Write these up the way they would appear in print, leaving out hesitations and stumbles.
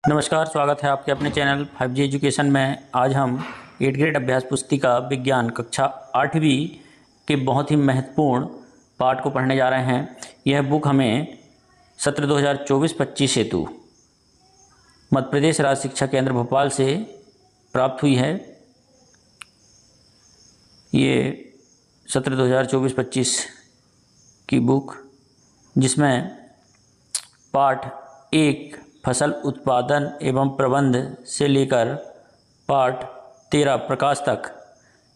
नमस्कार, स्वागत है आपके अपने चैनल 5G एजुकेशन में। आज हम 8th ग्रेड अभ्यास पुस्तिका विज्ञान कक्षा 8वीं के बहुत ही महत्वपूर्ण पाठ को पढ़ने जा रहे हैं। यह बुक हमें सत्र 2024-25 हेतु मध्य प्रदेश राज्य शिक्षा केंद्र भोपाल से प्राप्त हुई है। ये सत्र 2024-25 की बुक, जिसमें पाठ 1 फसल उत्पादन एवं प्रबंध से लेकर पाठ 13 प्रकाश तक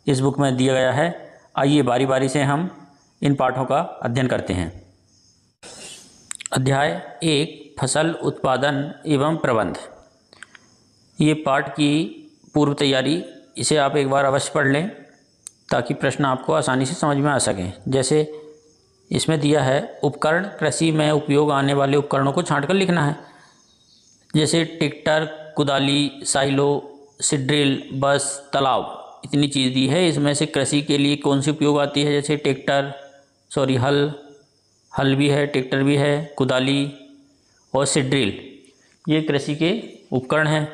इस बुक में दिया गया है। आइए बारी बारी से हम इन पाठों का अध्ययन करते हैं। अध्याय 1 फसल उत्पादन एवं प्रबंध। ये पाठ की पूर्व तैयारी, इसे आप एक बार अवश्य पढ़ लें ताकि प्रश्न आपको आसानी से समझ में आ सकें। जैसे इसमें दिया है, उपकरण कृषि में उपयोग आने वाले उपकरणों को छांट कर लिखना है। जैसे ट्रैक्टर, कुदाली, साइलो, सीड्रिल, बस, तालाब, इतनी चीज़ दी है। इसमें से कृषि के लिए कौन सी उपयोग आती है? जैसे हल भी है, ट्रैक्टर भी है, कुदाली और सीड्रिल, ये कृषि के उपकरण हैं।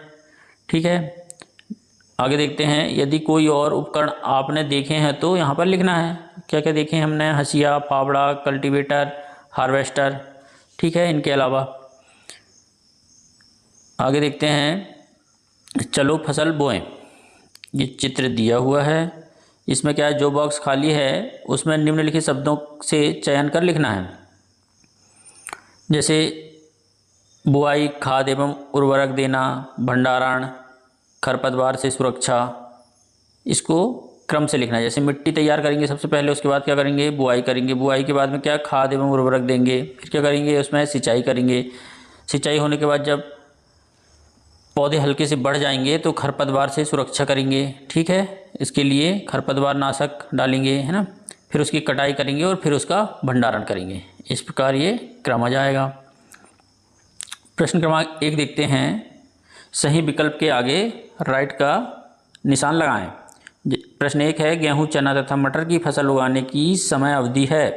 ठीक है, आगे देखते हैं। यदि कोई और उपकरण आपने देखे हैं तो यहाँ पर लिखना है। क्या क्या देखे हमने? हंसिया, फावड़ा, कल्टीवेटर, हार्वेस्टर। ठीक है, इनके अलावा आगे देखते हैं। चलो फसल बोएं, ये चित्र दिया हुआ है। इसमें क्या है, जो बॉक्स खाली है उसमें निम्नलिखित शब्दों से चयन कर लिखना है। जैसे बुआई, खाद एवं उर्वरक देना, भंडारण, खरपतवार से सुरक्षा, इसको क्रम से लिखना है। जैसे मिट्टी तैयार करेंगे सबसे पहले, उसके बाद क्या करेंगे? बुआई करेंगे। बुआई के बाद में क्या? खाद एवं उर्वरक देंगे। फिर क्या करेंगे? उसमें सिंचाई करेंगे। सिंचाई होने के बाद जब पौधे हल्के से बढ़ जाएंगे तो खरपतवार से सुरक्षा करेंगे। ठीक है, इसके लिए खरपतवार नाशक डालेंगे, है ना। फिर उसकी कटाई करेंगे और फिर उसका भंडारण करेंगे। इस प्रकार ये क्रम आ जाएगा। प्रश्न क्रमांक 1 देखते हैं। सही विकल्प के आगे राइट का निशान लगाएं। प्रश्न 1 है, गेहूं, चना तथा मटर की फसल उगाने की समय अवधि है।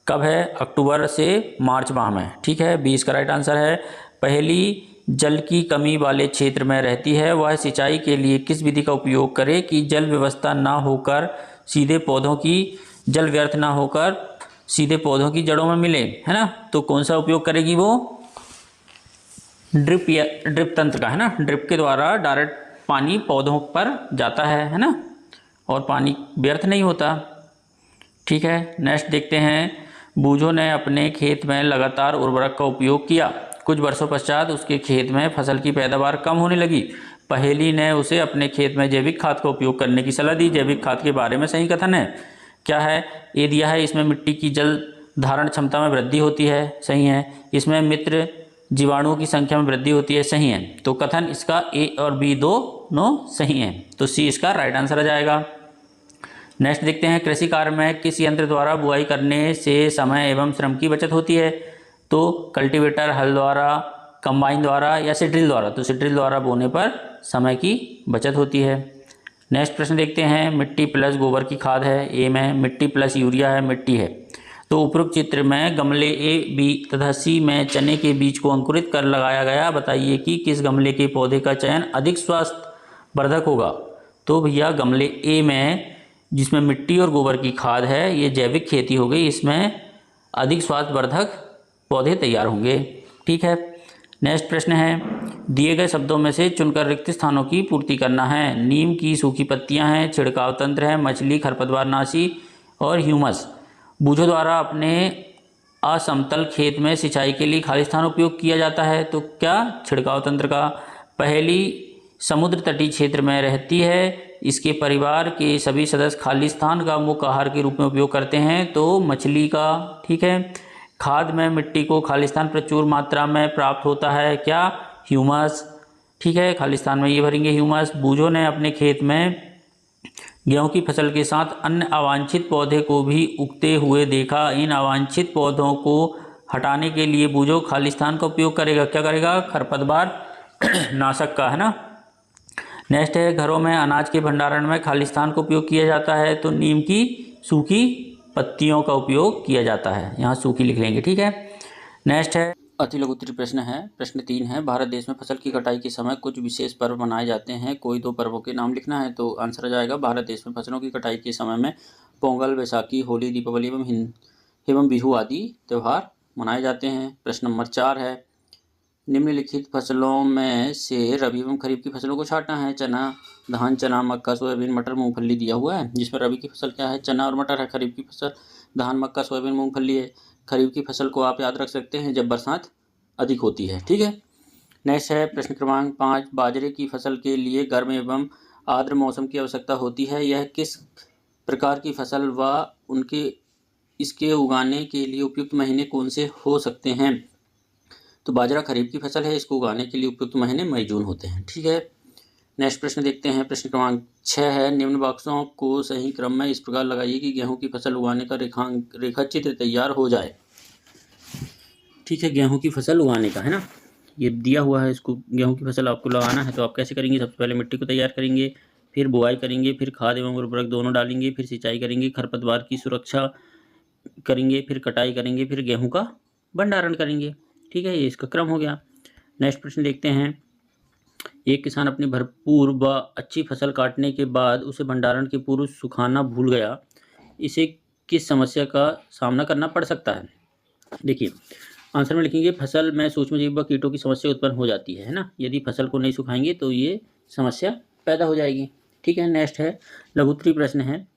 कब है? अक्टूबर से मार्च माह में। ठीक है, 20 का राइट आंसर है। पहली, जल की कमी वाले क्षेत्र में रहती है, वह सिंचाई के लिए किस विधि का उपयोग करे कि जल व्यवस्था ना होकर सीधे पौधों की जल व्यर्थ ना होकर सीधे पौधों की जड़ों में मिले, है ना। तो कौन सा उपयोग करेगी वो? ड्रिप तंत्र का, है ना। ड्रिप के द्वारा डायरेक्ट पानी पौधों पर जाता है ना, और पानी व्यर्थ नहीं होता। ठीक है, नेक्स्ट देखते हैं। बूझो ने अपने खेत में लगातार उर्वरक का उपयोग किया। कुछ वर्षों पश्चात उसके खेत में फसल की पैदावार कम होने लगी। पहेली ने उसे अपने खेत में जैविक खाद का उपयोग करने की सलाह दी। जैविक खाद के बारे में सही कथन है। क्या है? ये दिया है, इसमें मिट्टी की जल धारण क्षमता में वृद्धि होती है। सही है। इसमें मित्र जीवाणुओं की संख्या में वृद्धि होती है। सही है। तो कथन इसका ए और बी दोनों सही है, तो सी इसका राइट आंसर आ जाएगा। नेक्स्ट देखते हैं। कृषि कार्य में किस यंत्र द्वारा बुआई करने से समय एवं श्रम की बचत होती है? तो कल्टीवेटर, हल द्वारा, कंबाइन द्वारा या सीड्रिल द्वारा? तो सीड्रिल द्वारा बोने पर समय की बचत होती है। नेक्स्ट प्रश्न देखते हैं। मिट्टी प्लस गोबर की खाद है। ए में मिट्टी प्लस यूरिया है, मिट्टी है। तो उपरोक्त चित्र में गमले ए, बी तथा सी में चने के बीज को अंकुरित कर लगाया गया। बताइए कि किस गमले के पौधे का चयन अधिक स्वास्थ्य वर्धक होगा? तो भैया गमले ए में, जिसमें मिट्टी और गोबर की खाद है, ये जैविक खेती हो गई, इसमें अधिक स्वास्थ्यवर्धक पौधे तैयार होंगे। ठीक है, नेक्स्ट प्रश्न है। दिए गए शब्दों में से चुनकर रिक्त स्थानों की पूर्ति करना है। नीम की सूखी पत्तियां हैं, छिड़काव तंत्र है, मछली, खरपतवारनाशी और ह्यूमस। बूझो द्वारा अपने असमतल खेत में सिंचाई के लिए खाली स्थान उपयोग किया जाता है। तो क्या? छिड़काव तंत्र का। पहली, समुद्र तटीय क्षेत्र में रहती है, इसके परिवार के सभी सदस्य खाली स्थान का मुख्य आहार के रूप में उपयोग करते हैं। तो मछली का। ठीक है। खाद में मिट्टी को खालिस्तान प्रचुर मात्रा में प्राप्त होता है। क्या? ह्यूमस। ठीक है, खालिस्तान में ये भरेंगे ह्यूमस। बूझो ने अपने खेत में गेहूं की फसल के साथ अन्य अवांछित पौधे को भी उगते हुए देखा। इन अवांछित पौधों को हटाने के लिए बूझो खालिस्तान का उपयोग करेगा। क्या करेगा? खरपतवार नाशक का, है ना। नेक्स्ट है। घरों में अनाज के भंडारण में खालिस्तान का उपयोग किया जाता है। तो नीम की सूखी पत्तियों का उपयोग किया जाता है। यहाँ सूखी लिख लेंगे। ठीक है, नेक्स्ट है। अति लघु उत्तरीय प्रश्न है। प्रश्न 3 है, भारत देश में फसल की कटाई के समय कुछ विशेष पर्व मनाए जाते हैं, कोई 2 पर्वों के नाम लिखना है। तो आंसर आ जाएगा, भारत देश में फसलों की कटाई के समय में पोंगल, बैसाखी, होली, दीपावली एवं बिहू आदि त्यौहार मनाए जाते हैं। प्रश्न नंबर 4 है, निम्नलिखित फसलों में से रबी एवं खरीफ की फसलों को छांटना है। चना, धान, चना, मक्का, सोयाबीन, मटर, मूंगफली दिया हुआ है, जिसमें रबी की फसल क्या है, चना और मटर है। खरीफ की फसल धान, मक्का, सोयाबीन, मूंगफली है। खरीफ की फसल को आप याद रख सकते हैं जब बरसात अधिक होती है। ठीक है। नेक्स्ट है प्रश्न क्रमांक 5, बाजरे की फसल के लिए गर्म एवं आर्द्र मौसम की आवश्यकता होती है। यह किस प्रकार की फसल व उनके इसके उगाने के लिए उपयुक्त महीने कौन से हो सकते हैं। तो बाजरा खरीफ की फसल है, इसको उगाने के लिए उपयुक्त महीने मई जून होते हैं। ठीक है। नेक्स्ट प्रश्न देखते हैं। प्रश्न क्रमांक 6 है, निम्न बॉक्सों को सही क्रम में इस प्रकार लगाइए कि गेहूं की फसल उगाने का रेखा चित्र तैयार हो जाए। ठीक है, गेहूं की फसल उगाने का है ना, ये दिया हुआ है। इसको गेहूं की फसल आपको लगाना है तो आप कैसे करेंगे, सबसे पहले मिट्टी को तैयार करेंगे, फिर बुआई करेंगे, फिर खाद एवं उर्वरक दोनों डालेंगे, फिर सिंचाई करेंगे, खरपतवार की सुरक्षा करेंगे, फिर कटाई करेंगे, फिर गेहूं का भंडारण करेंगे। ठीक है, ये इसका क्रम हो गया। नेक्स्ट प्रश्न देखते हैं। एक किसान अपनी भरपूर व अच्छी फसल काटने के बाद उसे भंडारण के पूर्व सुखाना भूल गया, इसे किस समस्या का सामना करना पड़ सकता है। देखिए, आंसर में लिखेंगे, फसल में सूक्ष्मजीव व कीटों की समस्या उत्पन्न हो जाती है ना। यदि फसल को नहीं सुखाएंगे तो ये समस्या पैदा हो जाएगी। ठीक है। नेक्स्ट है, लघु उत्तरीय प्रश्न है।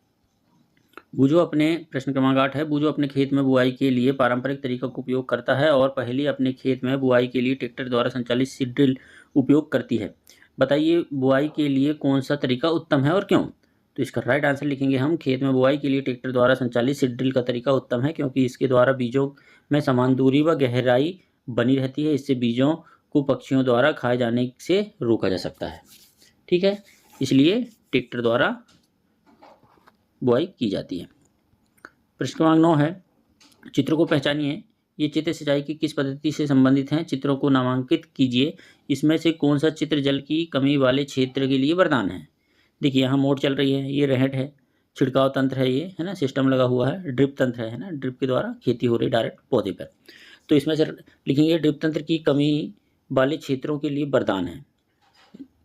बूझो अपने प्रश्न क्रमांक 8 है, बूझो अपने खेत में बुआई के लिए पारंपरिक तरीका का उपयोग करता है और पहली अपने खेत में बुआई के लिए ट्रैक्टर द्वारा संचालित सीड ड्रिल उपयोग करती है। बताइए बुआई के लिए कौन सा तरीका उत्तम है और क्यों। तो इसका राइट आंसर लिखेंगे हम, खेत में बुआई के लिए ट्रैक्टर द्वारा संचालित सीड ड्रिल का तरीका उत्तम है, क्योंकि इसके द्वारा बीजों में समान दूरी व गहराई बनी रहती है। इससे बीजों को पक्षियों द्वारा खाए जाने से रोका जा सकता है। ठीक है, इसलिए ट्रैक्टर द्वारा बुआई की जाती है। प्रश्न क्रमांक 9 है, चित्रों को पहचानिए। ये चित्र सिंचाई की किस पद्धति से संबंधित हैं, चित्रों को नामांकित कीजिए। इसमें से कौन सा चित्र जल की कमी वाले क्षेत्र के लिए वरदान है। देखिए, यहाँ मोटर चल रही है, ये रहट है, छिड़काव तंत्र है, ये है ना, सिस्टम लगा हुआ है, ड्रिप तंत्र है ना, ड्रिप के द्वारा खेती हो रही डायरेक्ट पौधे पर। तो इसमें से लिखेंगे ड्रिप तंत्र की कमी वाले क्षेत्रों के लिए वरदान है।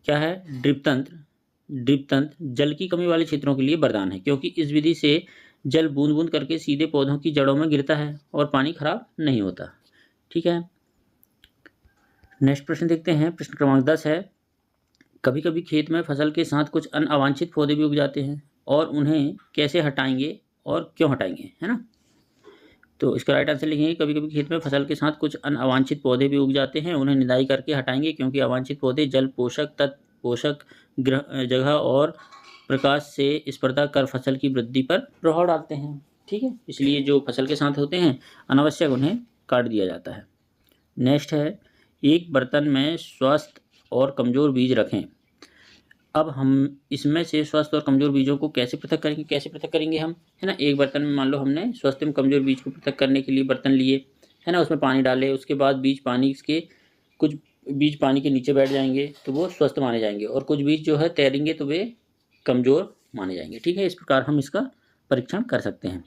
क्या है, ड्रिप तंत्र जल की कमी वाले क्षेत्रों के लिए वरदान है, क्योंकि इस विधि से जल बूंद बूंद करके सीधे पौधों की जड़ों में गिरता है और पानी खराब नहीं होता। ठीक है। नेक्स्ट प्रश्न देखते हैं। प्रश्न क्रमांक 10 है, कभी कभी खेत में फसल के साथ कुछ अन्य अवांछित पौधे भी उग जाते हैं और उन्हें कैसे हटाएंगे और क्यों हटाएंगे, है ना। तो इसका राइट आंसर लिखेंगे, कभी कभी खेत में फसल के साथ कुछ अन्य अवांछित पौधे भी उग जाते हैं, उन्हें निदाई करके हटाएंगे, क्योंकि अवांछित पौधे जल, पोषक तत्व, पोषक जगह और प्रकाश से स्पर्धा कर फसल की वृद्धि पर प्रभाव डालते हैं। ठीक है, इसलिए जो फसल के साथ होते हैं अनावश्यक उन्हें काट दिया जाता है। नेक्स्ट है, एक बर्तन में स्वस्थ और कमज़ोर बीज रखें। अब हम इसमें से स्वस्थ और कमज़ोर बीजों को कैसे पृथक करेंगे हम, है ना। एक बर्तन में मान लो हमने स्वस्थ एवं कमज़ोर बीज को पृथक करने के लिए बर्तन लिए, है ना, उसमें पानी डाले, उसके बाद कुछ बीज पानी के नीचे बैठ जाएंगे तो वो स्वस्थ माने जाएंगे, और कुछ बीज जो है तैरेंगे तो वे कमज़ोर माने जाएंगे। ठीक है, इस प्रकार हम इसका परीक्षण कर सकते हैं।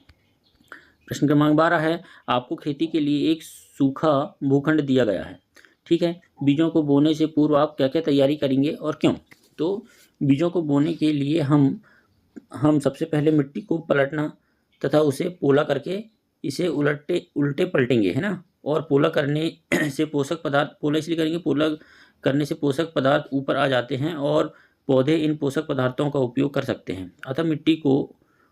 प्रश्न क्रमांक 12 है, आपको खेती के लिए एक सूखा भूखंड दिया गया है। ठीक है, बीजों को बोने से पूर्व आप क्या क्या तैयारी करेंगे और क्यों। तो बीजों को बोने के लिए हम सबसे पहले मिट्टी को पलटना तथा उसे पोला करके इसे उल्टे पलटेंगे, है ना। और पोला करने से पोषक पदार्थ, पोला इसलिए करेंगे, पोला करने से पोषक पदार्थ ऊपर आ जाते हैं और पौधे इन पोषक पदार्थों का उपयोग कर सकते हैं। अतः मिट्टी को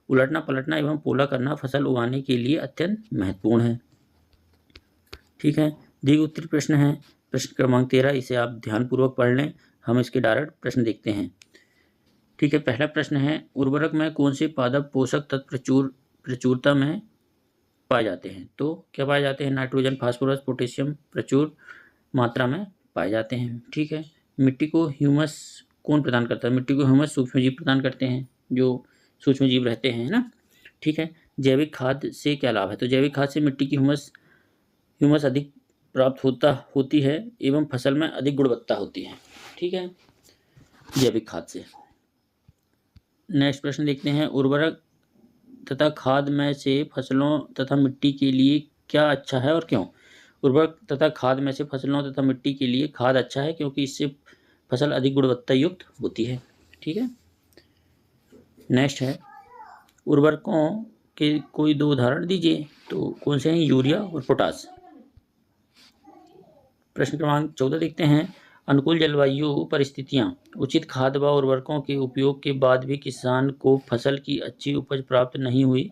उलटना पलटना एवं पोला करना फसल उगाने के लिए अत्यंत महत्वपूर्ण है। ठीक है, दीर्घ उत्तरीय प्रश्न है प्रश्न क्रमांक 13, इसे आप ध्यानपूर्वक पढ़ लें। हम इसके डायरेक्ट प्रश्न देखते हैं। ठीक है, पहला प्रश्न है, उर्वरक में कौन से पादप पोषक तत्व प्रचुरता में पाए जाते हैं। तो क्या पाए जाते हैं, नाइट्रोजन, फास्फोरस, पोटेशियम प्रचुर मात्रा में पाए जाते हैं। ठीक है, मिट्टी को ह्यूमस कौन प्रदान करता है, मिट्टी को ह्यूमस सूक्ष्मजीव प्रदान करते हैं, जो सूक्ष्मजीव रहते हैं, है ना। ठीक है, जैविक खाद से क्या लाभ है, तो जैविक खाद से मिट्टी की ह्यूमस अधिक प्राप्त होती है एवं फसल में अधिक गुणवत्ता होती है। ठीक है, जैविक खाद से। नेक्स्ट प्रश्न देखते हैं, उर्वरक तथा खाद में से फसलों तथा मिट्टी के लिए क्या अच्छा है और क्यों। उर्वरक तथा खाद में से फसलों तथा मिट्टी के लिए खाद अच्छा है, क्योंकि इससे फसल अधिक गुणवत्ता युक्त होती है। ठीक है, नेक्स्ट है उर्वरकों के कोई दो उदाहरण दीजिए। तो कौन से हैं? यूरिया और पोटास। प्रश्न क्रमांक 14 देखते हैं। अनुकूल जलवायु परिस्थितियां, उचित खाद व उर्वरकों के उपयोग के बाद भी किसान को फसल की अच्छी उपज प्राप्त नहीं हुई,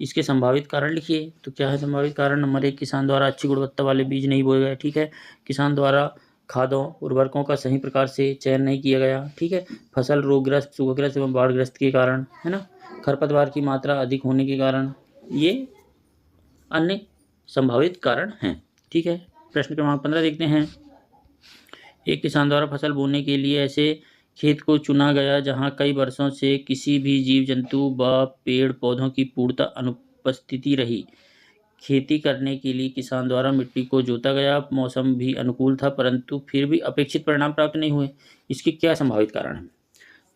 इसके संभावित कारण लिखिए। तो क्या है संभावित कारण? नंबर 1, किसान द्वारा अच्छी गुणवत्ता वाले बीज नहीं बोए गए। ठीक है, किसान द्वारा खादों उर्वरकों का सही प्रकार से चयन नहीं किया गया। ठीक है, फसल रोगग्रस्त, सूखाग्रस्त एवं बाढ़ग्रस्त के कारण, है ना, खरपतवार की मात्रा अधिक होने के कारण, ये अन्य संभावित कारण हैं। ठीक है, प्रश्न क्रमांक 15 देखते हैं। एक किसान द्वारा फसल बोने के लिए ऐसे खेत को चुना गया जहां कई वर्षों से किसी भी जीव जंतु व पेड़ पौधों की पूर्णतः अनुपस्थिति रही। खेती करने के लिए किसान द्वारा मिट्टी को जोता गया, मौसम भी अनुकूल था, परंतु फिर भी अपेक्षित परिणाम प्राप्त नहीं हुए। इसके क्या संभावित कारण हैं?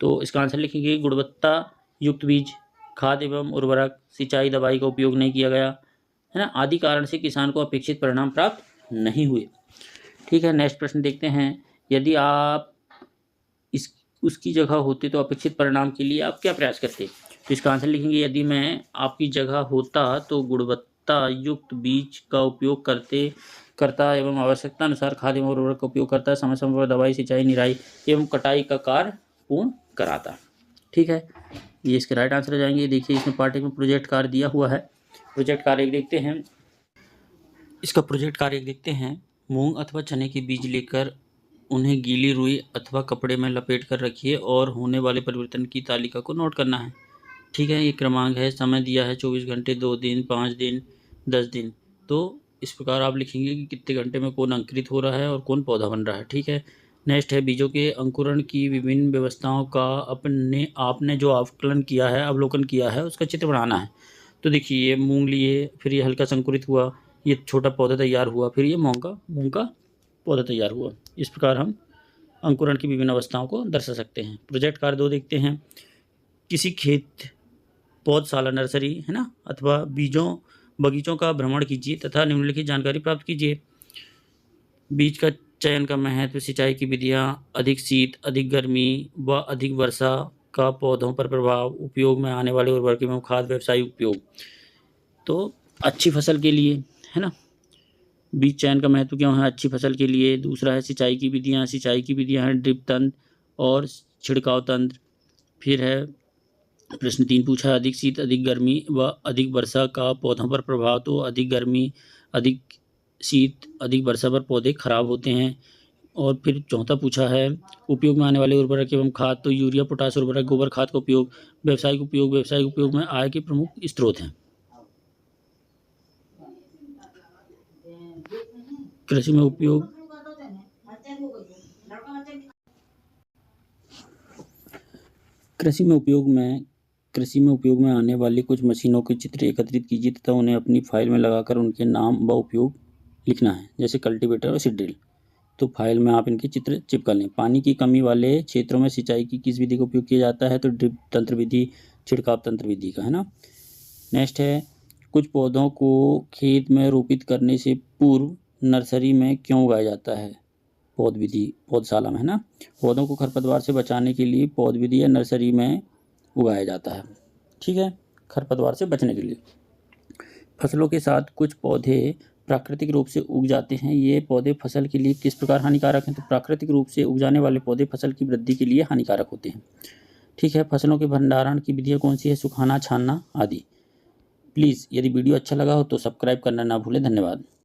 तो इसका आंसर लिखेंगे गुणवत्ता युक्त बीज, खाद एवं उर्वरक, सिंचाई, दवाई का उपयोग नहीं किया गया, है ना, आदि कारण से किसान को अपेक्षित परिणाम प्राप्त नहीं हुए। ठीक है, नेक्स्ट प्रश्न देखते हैं। यदि आप इस उसकी जगह होते तो अपेक्षित परिणाम के लिए आप क्या प्रयास करते? तो इसका आंसर लिखेंगे यदि मैं आपकी जगह होता तो गुणवत्ता युक्त बीज का उपयोग करता एवं आवश्यकता अनुसार खाद एवं उर्वरक का उपयोग करता, समय समय पर दवाई, सिंचाई, निराई एवं कटाई का कार्य पूर्ण कराता। ठीक है, ये इसके राइट आंसर हो जाएंगे। देखिए इसमें पाठ्य में प्रोजेक्ट कार्य दिया हुआ है। प्रोजेक्ट कार्य देखते हैं। इसका प्रोजेक्ट कार्य देखते हैं। मूंग अथवा चने के बीज लेकर उन्हें गीली रुई अथवा कपड़े में लपेट कर रखिए और होने वाले परिवर्तन की तालिका को नोट करना है। ठीक है, ये क्रमांक है, समय दिया है 24 घंटे, 2 दिन, 5 दिन, 10 दिन। तो इस प्रकार आप लिखेंगे कि कितने घंटे में कौन अंकुरित हो रहा है और कौन पौधा बन रहा है। ठीक है, नेक्स्ट है बीजों के अंकुरण की विभिन्न व्यवस्थाओं का आपने जो आकलन किया है, अवलोकन किया है, उसका चित्र बनाना है। तो देखिए ये मूंग लिए, फिर ये हल्का संकुरित हुआ, ये छोटा पौधा तैयार हुआ, फिर ये मूंग का पौधा तैयार हुआ। इस प्रकार हम अंकुरण की विभिन्न अवस्थाओं को दर्शा सकते हैं। प्रोजेक्ट कार्य 2 देखते हैं। किसी खेत, पौधशाला, नर्सरी, है ना, अथवा बगीचों का भ्रमण कीजिए तथा निम्नलिखित जानकारी प्राप्त कीजिए। बीज का चयन का महत्व, सिंचाई की विधियाँ, अधिक शीत, अधिक गर्मी व अधिक वर्षा का पौधों पर प्रभाव, उपयोग में आने वाले उर्वरक एवं खाद, व्यावसायिक उपयोग। तो अच्छी फसल के लिए, है ना, बीज चयन का महत्व क्यों है? अच्छी फसल के लिए। दूसरा है सिंचाई की विधियाँ हैं ड्रिप तंत्र और छिड़काव तंत्र। फिर है प्रश्न 3 पूछा, अधिक शीत, अधिक गर्मी व अधिक वर्षा का पौधों पर प्रभाव। तो अधिक गर्मी, अधिक शीत, अधिक वर्षा पर पौधे खराब होते हैं। और फिर चौथा पूछा है उपयोग में आने वाले उर्वरक एवं खाद। तो यूरिया, पोटाश उर्वरक, गोबर खाद का उपयोग। व्यावसायिक उपयोग में आय के प्रमुख स्रोत हैं। कृषि में उपयोग में आने वाली कुछ मशीनों के चित्र एकत्रित कीजिए तथा उन्हें अपनी फाइल में लगाकर उनके नाम व उपयोग लिखना है, जैसे कल्टीवेटर और सीड ड्रिल। तो फाइल में आप इनके चित्र चिपका लें। पानी की कमी वाले क्षेत्रों में सिंचाई की किस विधि का उपयोग किया जाता है? तो ड्रिप तंत्र विधि, छिड़काव तंत्र विधि का, है ना। नेक्स्ट है कुछ पौधों को खेत में रोपित करने से पूर्व नर्सरी में क्यों उगाया जाता है? पौधशाला में, है ना। पौधों को खरपतवार से बचाने के लिए पौध विधि या नर्सरी में उगाया जाता है। ठीक है, खरपतवार से बचने के लिए। फसलों के साथ कुछ पौधे प्राकृतिक रूप से उग जाते हैं, ये पौधे फसल के लिए किस प्रकार हानिकारक हैं? तो प्राकृतिक रूप से उग जाने वाले पौधे फसल की वृद्धि के लिए हानिकारक होते हैं। ठीक है, फसलों के भंडारण की विधियाँ कौन सी है? सुखाना, छानना आदि। प्लीज़ यदि वीडियो अच्छा लगा हो तो सब्सक्राइब करना ना भूलें। धन्यवाद।